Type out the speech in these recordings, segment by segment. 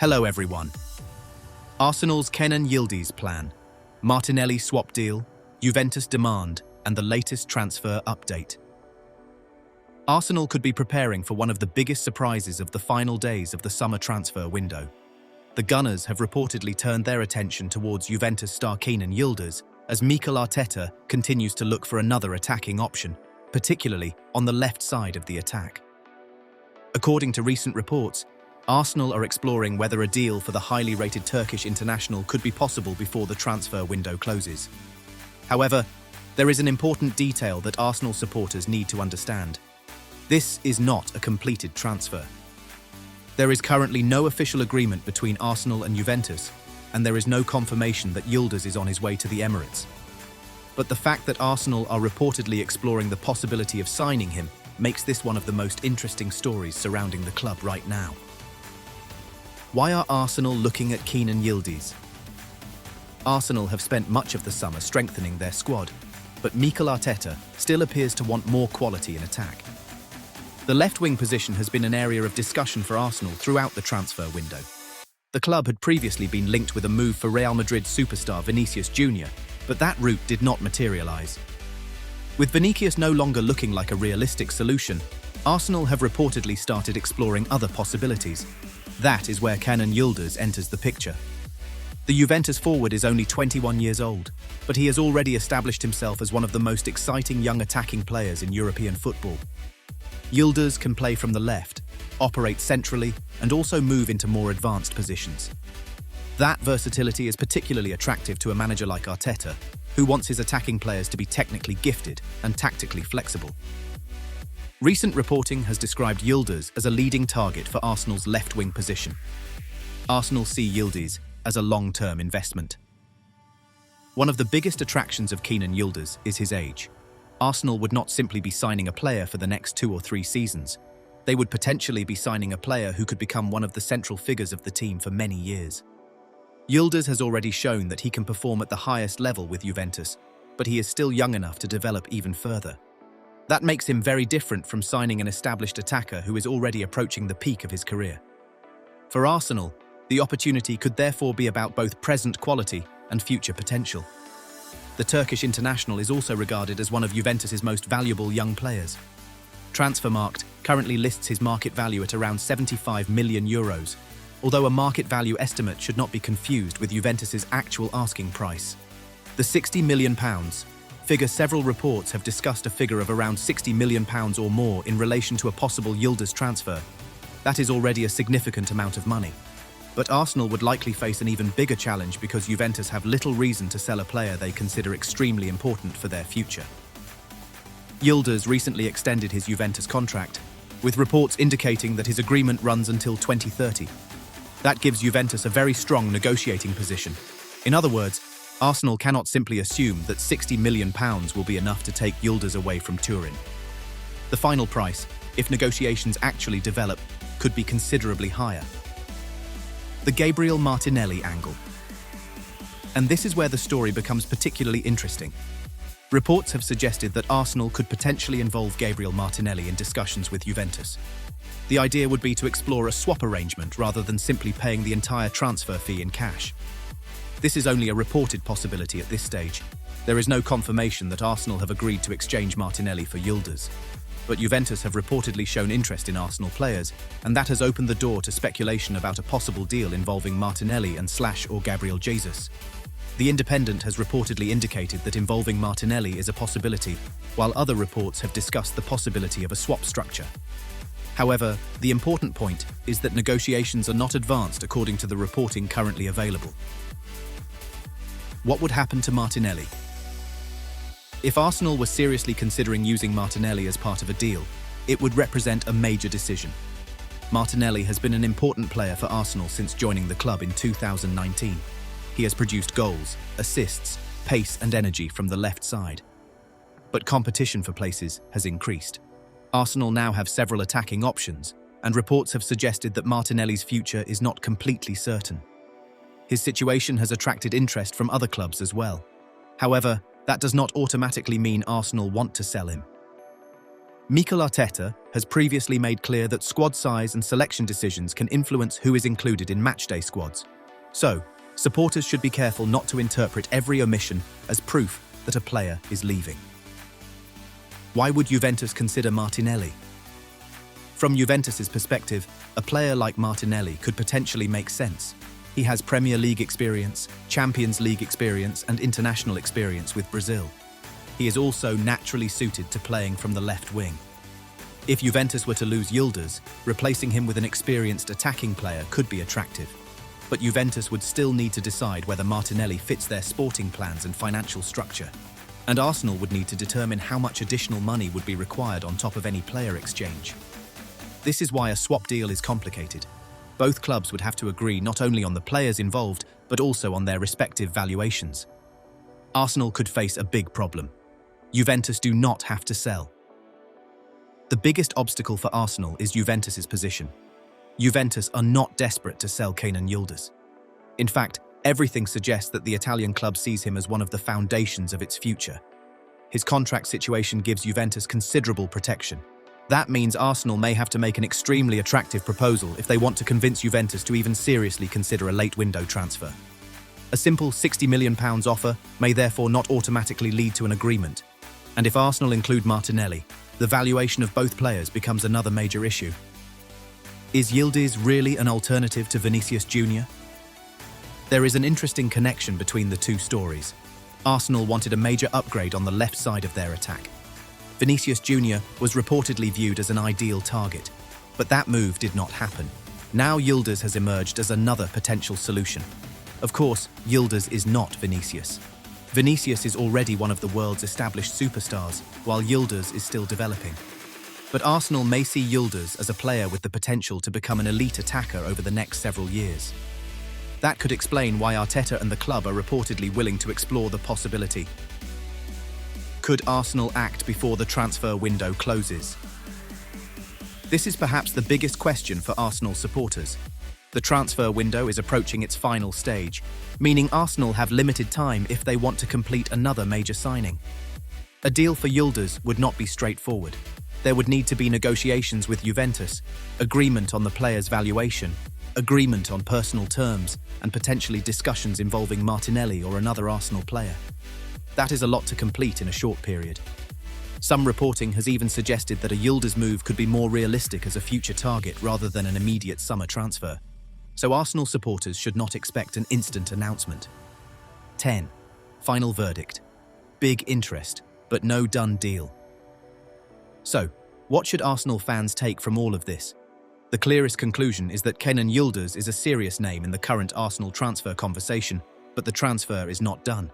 Hello everyone. Arsenal's Kenan Yildiz plan, Martinelli swap deal, Juventus demand, and the latest transfer update. Arsenal could be preparing for one of the biggest surprises of the final days of the summer transfer window. The Gunners have reportedly turned their attention towards Juventus star Kenan Yildiz as Mikel Arteta continues to look for another attacking option, particularly on the left side of the attack. According to recent reports, Arsenal are exploring whether a deal for the highly rated Turkish international could be possible before the transfer window closes. However, there is an important detail that Arsenal supporters need to understand. This is not a completed transfer. There is currently no official agreement between Arsenal and Juventus, and there is no confirmation that Yildiz is on his way to the Emirates. But the fact that Arsenal are reportedly exploring the possibility of signing him makes this one of the most interesting stories surrounding the club right now. Why are Arsenal looking at Kenan Yildiz? Arsenal have spent much of the summer strengthening their squad, but Mikel Arteta still appears to want more quality in attack. The left-wing position has been an area of discussion for Arsenal throughout the transfer window. The club had previously been linked with a move for Real Madrid superstar Vinicius Jr, but that route did not materialise. With Vinicius no longer looking like a realistic solution, Arsenal have reportedly started exploring other possibilities. That is where Kenan Yildiz enters the picture. The Juventus forward is only 21 years old, but he has already established himself as one of the most exciting young attacking players in European football. Yildiz can play from the left, operate centrally, and also move into more advanced positions. That versatility is particularly attractive to a manager like Arteta, who wants his attacking players to be technically gifted and tactically flexible. Recent reporting has described Yildiz as a leading target for Arsenal's left-wing position. Arsenal see Yildiz as a long-term investment. One of the biggest attractions of Kenan Yildiz is his age. Arsenal would not simply be signing a player for the next 2 or 3 seasons. They would potentially be signing a player who could become one of the central figures of the team for many years. Yildiz has already shown that he can perform at the highest level with Juventus, but he is still young enough to develop even further. That makes him very different from signing an established attacker who is already approaching the peak of his career. For Arsenal, the opportunity could therefore be about both present quality and future potential. The Turkish international is also regarded as one of Juventus's most valuable young players. Transfermarkt currently lists his market value at around €75 million, although a market value estimate should not be confused with Juventus's actual asking price. The £60 million figure, several reports have discussed a figure of around £60 million or more in relation to a possible Yildiz transfer. That is already a significant amount of money. But Arsenal would likely face an even bigger challenge because Juventus have little reason to sell a player they consider extremely important for their future. Yildiz recently extended his Juventus contract, with reports indicating that his agreement runs until 2030. That gives Juventus a very strong negotiating position. In other words, Arsenal cannot simply assume that £60 million will be enough to take Yildiz away from Turin. The final price, if negotiations actually develop, could be considerably higher. The Gabriel Martinelli angle. And this is where the story becomes particularly interesting. Reports have suggested that Arsenal could potentially involve Gabriel Martinelli in discussions with Juventus. The idea would be to explore a swap arrangement rather than simply paying the entire transfer fee in cash. This is only a reported possibility at this stage. There is no confirmation that Arsenal have agreed to exchange Martinelli for Yildiz. But Juventus have reportedly shown interest in Arsenal players, and that has opened the door to speculation about a possible deal involving Martinelli and or Gabriel Jesus. The Independent has reportedly indicated that involving Martinelli is a possibility, while other reports have discussed the possibility of a swap structure. However, the important point is that negotiations are not advanced according to the reporting currently available. What would happen to Martinelli? If Arsenal were seriously considering using Martinelli as part of a deal, it would represent a major decision. Martinelli has been an important player for Arsenal since joining the club in 2019. He has produced goals, assists, pace and energy from the left side. But competition for places has increased. Arsenal now have several attacking options, and reports have suggested that Martinelli's future is not completely certain. His situation has attracted interest from other clubs as well. However, that does not automatically mean Arsenal want to sell him. Mikel Arteta has previously made clear that squad size and selection decisions can influence who is included in matchday squads. So, supporters should be careful not to interpret every omission as proof that a player is leaving. Why would Juventus consider Martinelli? From Juventus's perspective, a player like Martinelli could potentially make sense. He has Premier League experience, Champions League experience, and international experience with Brazil. He is also naturally suited to playing from the left wing. If Juventus were to lose Yildiz, replacing him with an experienced attacking player could be attractive. But Juventus would still need to decide whether Martinelli fits their sporting plans and financial structure. And Arsenal would need to determine how much additional money would be required on top of any player exchange. This is why a swap deal is complicated. Both clubs would have to agree not only on the players involved, but also on their respective valuations. Arsenal could face a big problem. Juventus do not have to sell. The biggest obstacle for Arsenal is Juventus's position. Juventus are not desperate to sell Kenan Yildiz. In fact, everything suggests that the Italian club sees him as one of the foundations of its future. His contract situation gives Juventus considerable protection. That means Arsenal may have to make an extremely attractive proposal if they want to convince Juventus to even seriously consider a late window transfer. A simple £60 million offer may therefore not automatically lead to an agreement. And if Arsenal include Martinelli, the valuation of both players becomes another major issue. Is Yildiz really an alternative to Vinicius Jr? There is an interesting connection between the two stories. Arsenal wanted a major upgrade on the left side of their attack. Vinicius Jr was reportedly viewed as an ideal target, but that move did not happen. Now Yildiz has emerged as another potential solution. Of course, Yildiz is not Vinicius. Vinicius is already one of the world's established superstars, while Yildiz is still developing. But Arsenal may see Yildiz as a player with the potential to become an elite attacker over the next several years. That could explain why Arteta and the club are reportedly willing to explore the possibility. Could Arsenal act before the transfer window closes? This is perhaps the biggest question for Arsenal supporters. The transfer window is approaching its final stage, meaning Arsenal have limited time if they want to complete another major signing. A deal for Yildiz would not be straightforward. There would need to be negotiations with Juventus, agreement on the player's valuation, agreement on personal terms, and potentially discussions involving Martinelli or another Arsenal player. That is a lot to complete in a short period. Some reporting has even suggested that a Yildiz move could be more realistic as a future target rather than an immediate summer transfer. So Arsenal supporters should not expect an instant announcement. 10. Final verdict. Big interest, but no done deal. So, what should Arsenal fans take from all of this? The clearest conclusion is that Kenan Yildiz is a serious name in the current Arsenal transfer conversation, but the transfer is not done.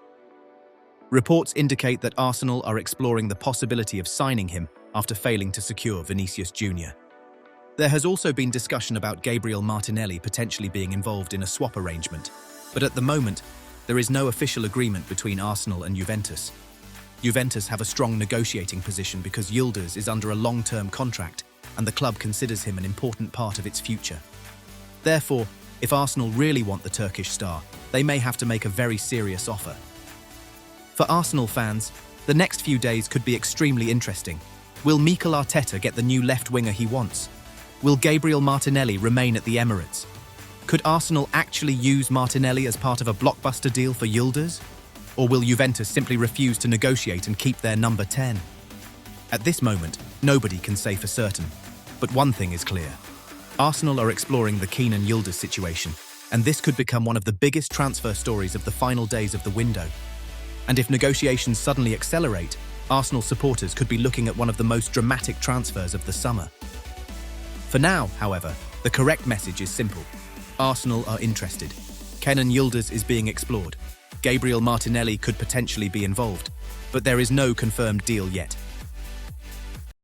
Reports indicate that Arsenal are exploring the possibility of signing him after failing to secure Vinicius Jr. There has also been discussion about Gabriel Martinelli potentially being involved in a swap arrangement, but at the moment, there is no official agreement between Arsenal and Juventus. Juventus have a strong negotiating position because Yildiz is under a long-term contract and the club considers him an important part of its future. Therefore, if Arsenal really want the Turkish star, they may have to make a very serious offer. For Arsenal fans, the next few days could be extremely interesting. Will Mikel Arteta get the new left winger he wants? Will Gabriel Martinelli remain at the Emirates? Could Arsenal actually use Martinelli as part of a blockbuster deal for Yildiz? Or will Juventus simply refuse to negotiate and keep their number 10? At this moment, nobody can say for certain. But one thing is clear. Arsenal are exploring the Kenan Yildiz situation, and this could become one of the biggest transfer stories of the final days of the window. And if negotiations suddenly accelerate, Arsenal supporters could be looking at one of the most dramatic transfers of the summer. For now, however, the correct message is simple. Arsenal are interested. Kenan Yildiz is being explored. Gabriel Martinelli could potentially be involved, but there is no confirmed deal yet.